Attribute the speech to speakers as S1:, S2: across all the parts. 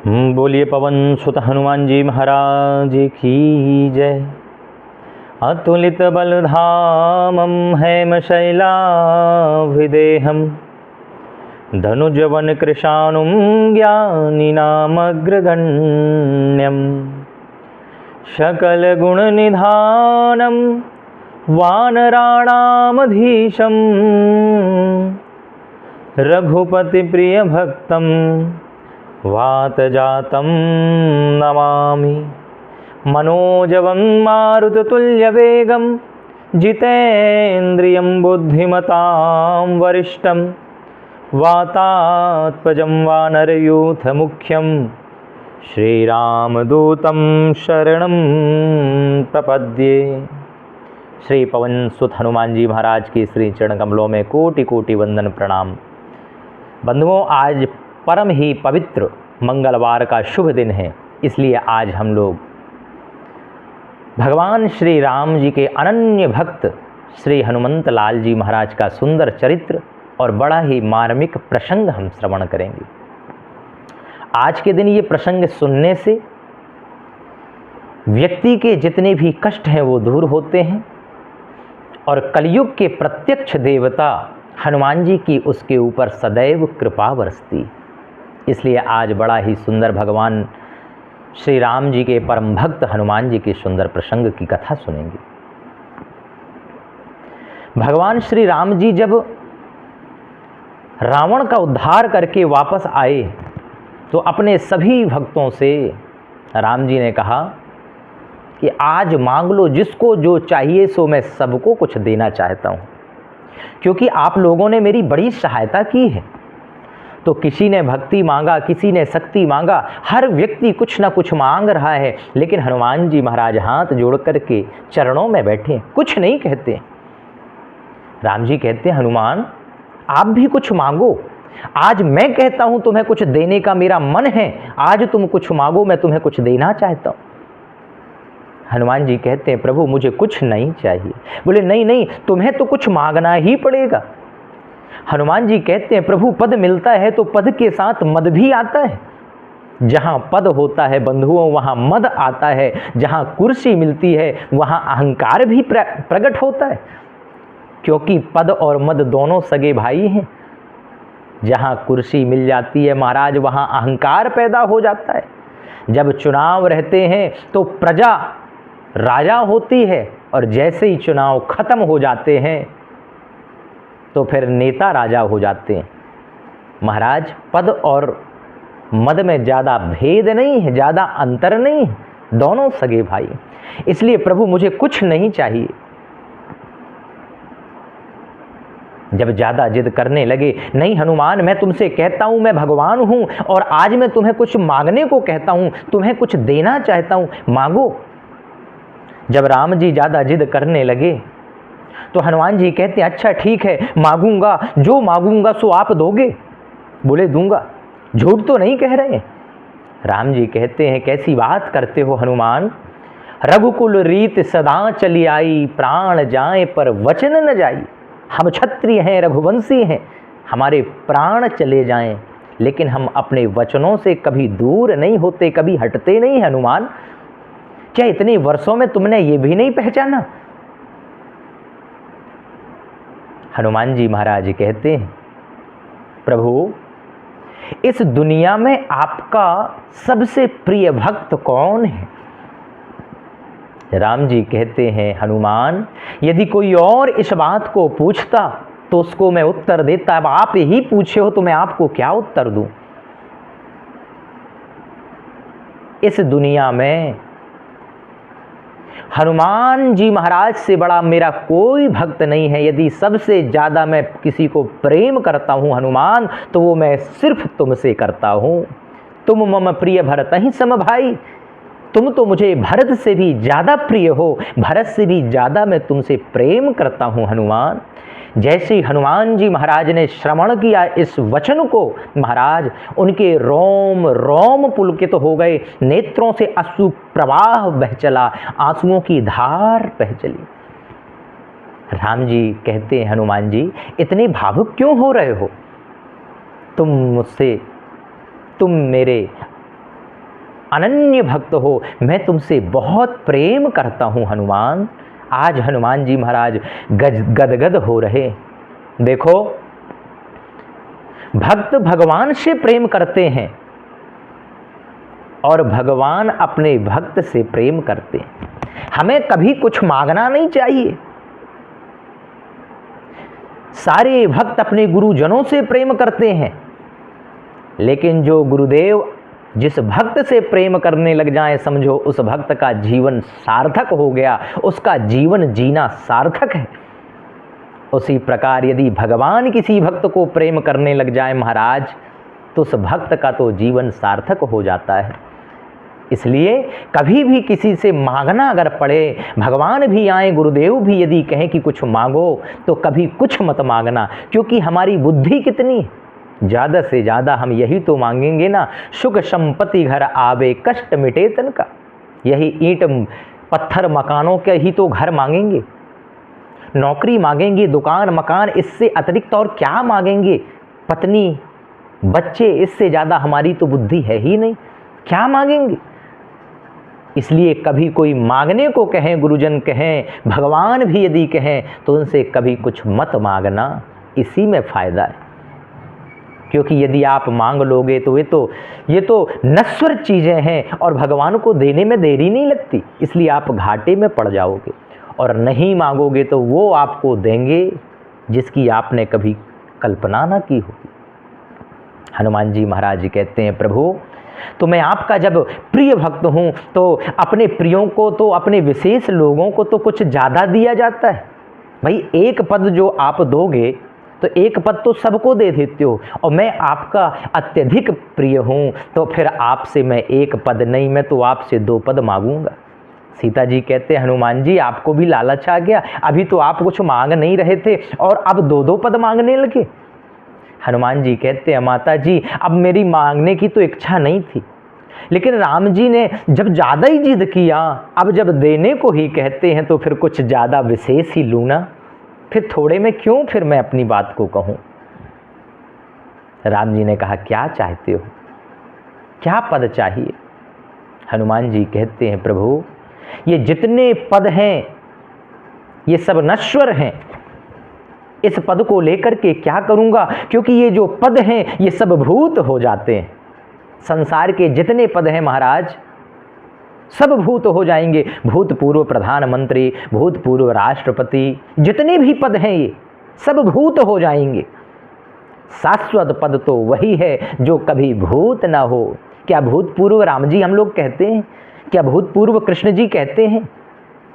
S1: बोलिए पवन सुत हनुमान जी महाराज की जय। अतुलित बलधामं हेमशैलाभिदेहं धनुजवन कृशानुं ज्ञानिनामग्रगण्यं सकलगुणनिधानं वानराणामधीशं रघुपतिप्रियभक्तं वातजातं नमामि। मनोजवं मारुततुल्यवेगं जितेन्द्रियं बुद्धिमतां वरिष्ठं वातात्मजं वानरयूथमुख्यं श्रीरामदूतं शरणं प्रपद्ये। श्री पवन सुत हनुमान जी महाराज की श्री चरण कमलों में कोटि कोटि वंदन प्रणाम। बंधुओं, आज परम ही पवित्र मंगलवार का शुभ दिन है, इसलिए आज हम लोग भगवान श्री राम जी के अनन्य भक्त श्री हनुमंत लाल जी महाराज का सुंदर चरित्र और बड़ा ही मार्मिक प्रसंग हम श्रवण करेंगे। आज के दिन ये प्रसंग सुनने से व्यक्ति के जितने भी कष्ट हैं वो दूर होते हैं और कलयुग के प्रत्यक्ष देवता हनुमान जी की उसके ऊपर सदैव कृपा बरसती। इसलिए आज बड़ा ही सुंदर भगवान श्री राम जी के परम भक्त हनुमान जी के सुंदर प्रसंग की कथा सुनेंगे। भगवान श्री राम जी जब रावण का उद्धार करके वापस आए तो अपने सभी भक्तों से राम जी ने कहा कि आज मांग लो, जिसको जो चाहिए सो मैं सबको कुछ देना चाहता हूँ, क्योंकि आप लोगों ने मेरी बड़ी सहायता की है। तो किसी ने भक्ति मांगा, किसी ने शक्ति मांगा, हर व्यक्ति कुछ ना कुछ मांग रहा है, लेकिन हनुमान जी महाराज हाथ जोड़ करके चरणों में बैठे, कुछ नहीं कहते। राम जी कहते, हनुमान आप भी कुछ मांगो, आज मैं कहता हूं तुम्हें कुछ देने का मेरा मन है, आज तुम कुछ मांगो, मैं तुम्हें कुछ देना चाहता हूं। हनुमान जी कहते हैं, प्रभु मुझे कुछ नहीं चाहिए। बोले नहीं नहीं, तुम्हें तो कुछ मांगना ही पड़ेगा। हनुमान जी कहते हैं, प्रभु पद मिलता है तो पद के साथ मद भी आता है। जहां पद होता है बंधुओं वहां मद आता है, जहां कुर्सी मिलती है वहां अहंकार भी प्रकट होता है, क्योंकि पद और मद दोनों सगे भाई हैं। जहां कुर्सी मिल जाती है महाराज वहां अहंकार पैदा हो जाता है। जब चुनाव रहते हैं तो प्रजा राजा होती है और जैसे ही चुनाव खत्म हो जाते हैं तो फिर नेता राजा हो जाते हैं। महाराज पद और मद में ज़्यादा भेद नहीं है, ज़्यादा अंतर नहीं है, दोनों सगे भाई। इसलिए प्रभु मुझे कुछ नहीं चाहिए। जब ज़्यादा जिद करने लगे, नहीं हनुमान मैं तुमसे कहता हूँ मैं भगवान हूँ और आज मैं तुम्हें कुछ मांगने को कहता हूँ, तुम्हें कुछ देना चाहता हूँ, मांगो। जब राम जी ज़्यादा जिद करने लगे तो हनुमान जी कहते हैं, अच्छा ठीक है मांगूंगा, जो मांगूंगा सो आप दोगे। बोले दूंगा, झूठ तो नहीं कह रहे। राम जी कहते हैं, कैसी बात करते हो हनुमान, रघुकुल रीत सदा चली आई, प्राण जाए पर वचन न जाई। हम क्षत्रिय हैं, रघुवंशी हैं, हमारे प्राण चले जाएं लेकिन हम अपने वचनों से कभी दूर नहीं होते, कभी हटते नहीं। हनुमान क्या इतने वर्षों में तुमने ये भी नहीं पहचाना? हनुमान जी महाराज कहते हैं, प्रभु इस दुनिया में आपका सबसे प्रिय भक्त कौन है? राम जी कहते हैं, हनुमान यदि कोई और इस बात को पूछता तो उसको मैं उत्तर देता, अब आप ही पूछे हो तो मैं आपको क्या उत्तर दूं? इस दुनिया में हनुमान जी महाराज से बड़ा मेरा कोई भक्त नहीं है। यदि सबसे ज़्यादा मैं किसी को प्रेम करता हूँ हनुमान, तो वो मैं सिर्फ तुमसे करता हूँ। तुम मम प्रिय भरत ही सम भाई, तुम तो मुझे भरत से भी ज़्यादा प्रिय हो, भरत से भी ज़्यादा मैं तुमसे प्रेम करता हूँ हनुमान। जैसे हनुमान जी महाराज ने श्रवण किया इस वचन को, महाराज उनके रोम रोम पुलकित हो गए, नेत्रों से अश्रु प्रवाह बह चला, आंसुओं की धार बह चली। राम जी कहते हैं, हनुमान जी इतने भावुक क्यों हो रहे हो? तुम मेरे अनन्य भक्त हो, मैं तुमसे बहुत प्रेम करता हूँ हनुमान। आज हनुमान जी महाराज गदगद हो रहे। देखो, भक्त भगवान से प्रेम करते हैं और भगवान अपने भक्त से प्रेम करते हैं। हमें कभी कुछ मांगना नहीं चाहिए। सारे भक्त अपने गुरुजनों से प्रेम करते हैं, लेकिन जो गुरुदेव जिस भक्त से प्रेम करने लग जाए, समझो उस भक्त का जीवन सार्थक हो गया, उसका जीवन जीना सार्थक है। उसी प्रकार यदि भगवान किसी भक्त को प्रेम करने लग जाए महाराज, तो उस भक्त का तो जीवन सार्थक हो जाता है। इसलिए कभी भी किसी से मांगना अगर पड़े, भगवान भी आए, गुरुदेव भी यदि कहें कि कुछ मांगो, तो कभी कुछ मत मांगना, क्योंकि हमारी बुद्धि कितनी, ज़्यादा से ज़्यादा हम यही तो मांगेंगे ना, सुख संपत्ति घर आवे कष्ट मिटे तन का। यही ईंट पत्थर मकानों के ही तो घर मांगेंगे, नौकरी मांगेंगे, दुकान मकान, इससे अतिरिक्त और क्या मांगेंगे, पत्नी बच्चे, इससे ज़्यादा हमारी तो बुद्धि है ही नहीं, क्या मांगेंगे। इसलिए कभी कोई मांगने को कहें, गुरुजन कहें, भगवान भी यदि कहें, तो उनसे कभी कुछ मत मांगना, इसी में फ़ायदा है। क्योंकि यदि आप मांग लोगे तो ये तो नश्वर चीज़ें हैं और भगवान को देने में देरी नहीं लगती, इसलिए आप घाटे में पड़ जाओगे। और नहीं मांगोगे तो वो आपको देंगे जिसकी आपने कभी कल्पना ना की होगी। हनुमान जी महाराज जी कहते हैं, प्रभु तो मैं आपका जब प्रिय भक्त हूँ, तो अपने प्रियों को, तो अपने विशेष लोगों को तो कुछ ज़्यादा दिया जाता है। भाई एक पद जो आप दोगे, तो एक पद तो सबको दे देते हो, और मैं आपका अत्यधिक प्रिय हूँ, तो फिर आपसे मैं एक पद नहीं, मैं तो आपसे 2 पद मांगूंगा। सीता जी कहते हैं, हनुमान जी आपको भी लालच आ गया, अभी तो आप कुछ मांग नहीं रहे थे और अब 2-2 पद मांगने लगे। हनुमान जी कहते हैं, माता जी अब मेरी मांगने की तो इच्छा नहीं थी, लेकिन राम जी ने जब ज़्यादा ही जिद किया, अब जब देने को ही कहते हैं तो फिर कुछ ज़्यादा विशेष ही लूँ ना, फिर थोड़े में क्यों फिर मैं अपनी बात को कहूँ। राम जी ने कहा, क्या चाहते हो, क्या पद चाहिए। हनुमान जी कहते हैं, प्रभु ये जितने पद हैं ये सब नश्वर हैं, इस पद को लेकर के क्या करूँगा, क्योंकि ये जो पद हैं ये सब भूत हो जाते हैं। संसार के जितने पद हैं महाराज, सब भूत हो जाएंगे। भूतपूर्व प्रधानमंत्री, भूतपूर्व राष्ट्रपति, जितने भी पद हैं ये सब भूत हो जाएंगे। शाश्वत पद तो वही है जो कभी भूत ना हो। क्या भूतपूर्व राम जी हम लोग कहते हैं? क्या भूतपूर्व कृष्ण जी कहते हैं?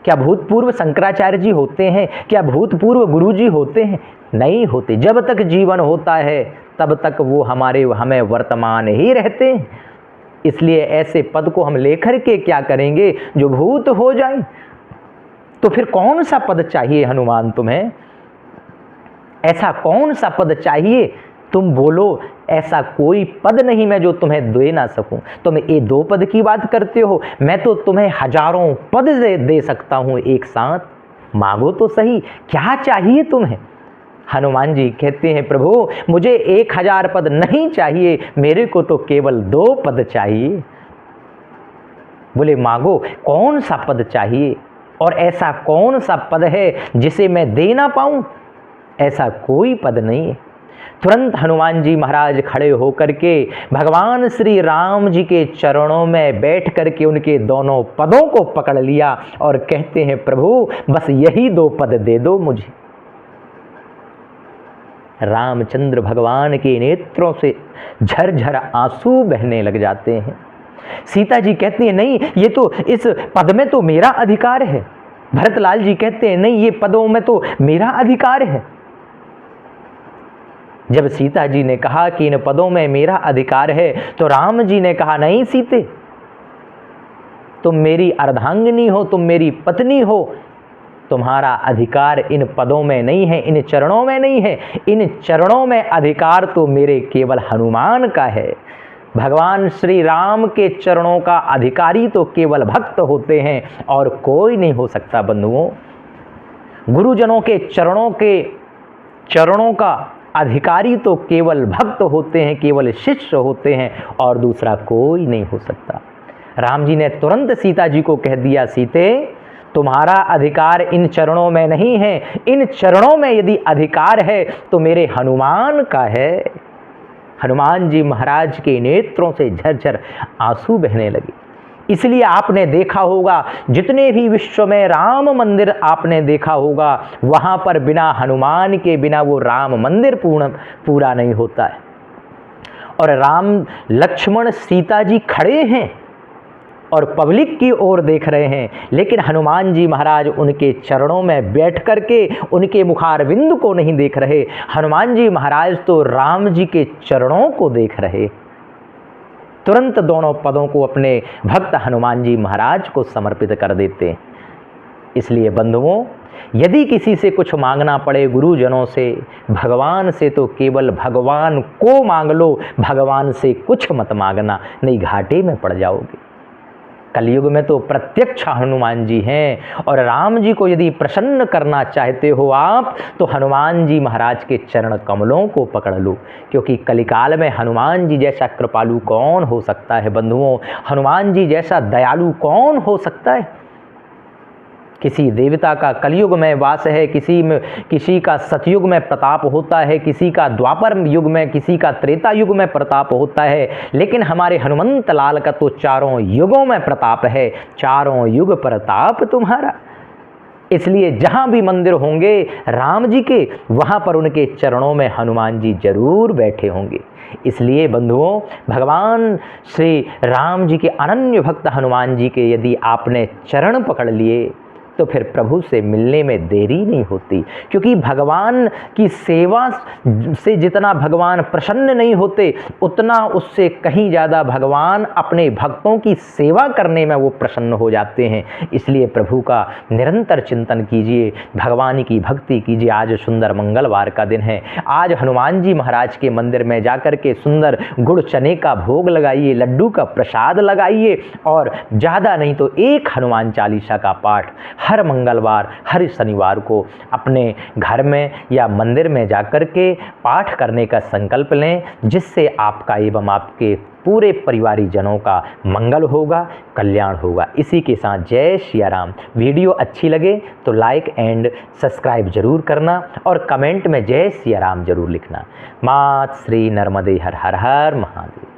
S1: क्या भूतपूर्व शंकराचार्य जी होते हैं? क्या भूतपूर्व गुरु जी होते हैं? नहीं होते। जब तक जीवन होता है तब तक वो हमें वर्तमान ही रहते हैं। इसलिए ऐसे पद को हम लेकर के क्या करेंगे जो भूत हो जाए। तो फिर कौन सा पद चाहिए हनुमान तुम्हें? ऐसा कौन सा पद चाहिए तुम बोलो। ऐसा कोई पद नहीं मैं जो तुम्हें दे ना सकूं। तुम ये 2 पद की बात करते हो, मैं तो तुम्हें हजारों पद दे सकता हूं एक साथ। मांगो तो सही, क्या चाहिए तुम्हें? हनुमान जी कहते हैं, प्रभु मुझे 1000 पद नहीं चाहिए, मेरे को तो केवल 2 पद चाहिए। बोले मांगो, कौन सा पद चाहिए? और ऐसा कौन सा पद है जिसे मैं दे ना पाऊं? ऐसा कोई पद नहीं है। तुरंत हनुमान जी महाराज खड़े होकर के भगवान श्री राम जी के चरणों में बैठ करके उनके दोनों पदों को पकड़ लिया और कहते हैं, प्रभु बस यही 2 पद दे दो मुझे। रामचंद्र भगवान के नेत्रों से झरझर आंसू बहने लग जाते हैं। सीता जी कहती है, नहीं ये तो इस पद में तो मेरा अधिकार है। भरतलाल जी कहते हैं, नहीं ये पदों में तो मेरा अधिकार है। जब सीता जी ने कहा कि इन पदों में मेरा अधिकार है, तो राम जी ने कहा, नहीं सीते, तुम मेरी अर्धांगिनी हो, तुम मेरी पत्नी हो, तुम्हारा अधिकार इन पदों में नहीं है, इन चरणों में नहीं है। इन चरणों में अधिकार तो मेरे केवल हनुमान का है। भगवान श्री राम के चरणों का अधिकारी तो केवल भक्त होते हैं और कोई नहीं हो सकता। बंधुओं, गुरुजनों के चरणों का अधिकारी तो केवल भक्त होते हैं, केवल शिष्य होते हैं और दूसरा कोई नहीं हो सकता। राम जी ने तुरंत सीता जी को कह दिया, सीते तुम्हारा अधिकार इन चरणों में नहीं है, इन चरणों में यदि अधिकार है तो मेरे हनुमान का है। हनुमान जी महाराज के नेत्रों से झरझर आंसू बहने लगे। इसलिए आपने देखा होगा जितने भी विश्व में राम मंदिर आपने देखा होगा, वहां पर बिना हनुमान के बिना वो राम मंदिर पूरा नहीं होता है। और राम लक्ष्मण सीता जी खड़े हैं और पब्लिक की ओर देख रहे हैं, लेकिन हनुमान जी महाराज उनके चरणों में बैठ करके उनके मुखारविंद को नहीं देख रहे। हनुमान जी महाराज तो राम जी के चरणों को देख रहे। तुरंत दोनों पदों को अपने भक्त हनुमान जी महाराज को समर्पित कर देते। इसलिए बंधुओं, यदि किसी से कुछ मांगना पड़े गुरुजनों से, भगवान से, तो केवल भगवान को मांग लो, भगवान से कुछ मत मांगना, नहीं घाटे में पड़ जाओगे। कलयुग में तो प्रत्यक्ष हनुमान जी हैं, और राम जी को यदि प्रसन्न करना चाहते हो आप, तो हनुमान जी महाराज के चरण कमलों को पकड़ लो, क्योंकि कलिकाल में हनुमान जी जैसा कृपालु कौन हो सकता है बंधुओं। हनुमान जी जैसा दयालु कौन हो सकता है। किसी देवता का कलयुग में वास है, किसी का सतयुग में प्रताप होता है, किसी का द्वापर युग में, किसी का त्रेता युग में प्रताप होता है, लेकिन हमारे हनुमंत लाल का तो चारों युगों में प्रताप है। चारों युग प्रताप तुम्हारा। इसलिए जहाँ भी मंदिर होंगे राम जी के, वहाँ पर उनके चरणों में हनुमान जी जरूर बैठे होंगे। इसलिए बंधुओं, भगवान श्री राम जी के अनन्य भक्त हनुमान जी के यदि आपने चरण पकड़ लिए तो फिर प्रभु से मिलने में देरी नहीं होती, क्योंकि भगवान की सेवा से जितना भगवान प्रसन्न नहीं होते, उतना उससे कहीं ज़्यादा भगवान अपने भक्तों की सेवा करने में वो प्रसन्न हो जाते हैं। इसलिए प्रभु का निरंतर चिंतन कीजिए, भगवान की भक्ति कीजिए। आज सुंदर मंगलवार का दिन है। आज हनुमान जी महाराज के मंदिर में जाकर के सुंदर गुड़ चने का भोग लगाइए, लड्डू का प्रसाद लगाइए, और ज़्यादा नहीं तो एक हनुमान चालीसा का पाठ हर मंगलवार, हर शनिवार को अपने घर में या मंदिर में जाकर के पाठ करने का संकल्प लें, जिससे आपका एवं आपके पूरे परिवारी जनों का मंगल होगा, कल्याण होगा। इसी के साथ जय सिया राम। वीडियो अच्छी लगे तो लाइक एंड सब्सक्राइब जरूर करना, और कमेंट में जय सिया राम जरूर लिखना। मात श्री नर्मदे हर हर हर महादेव।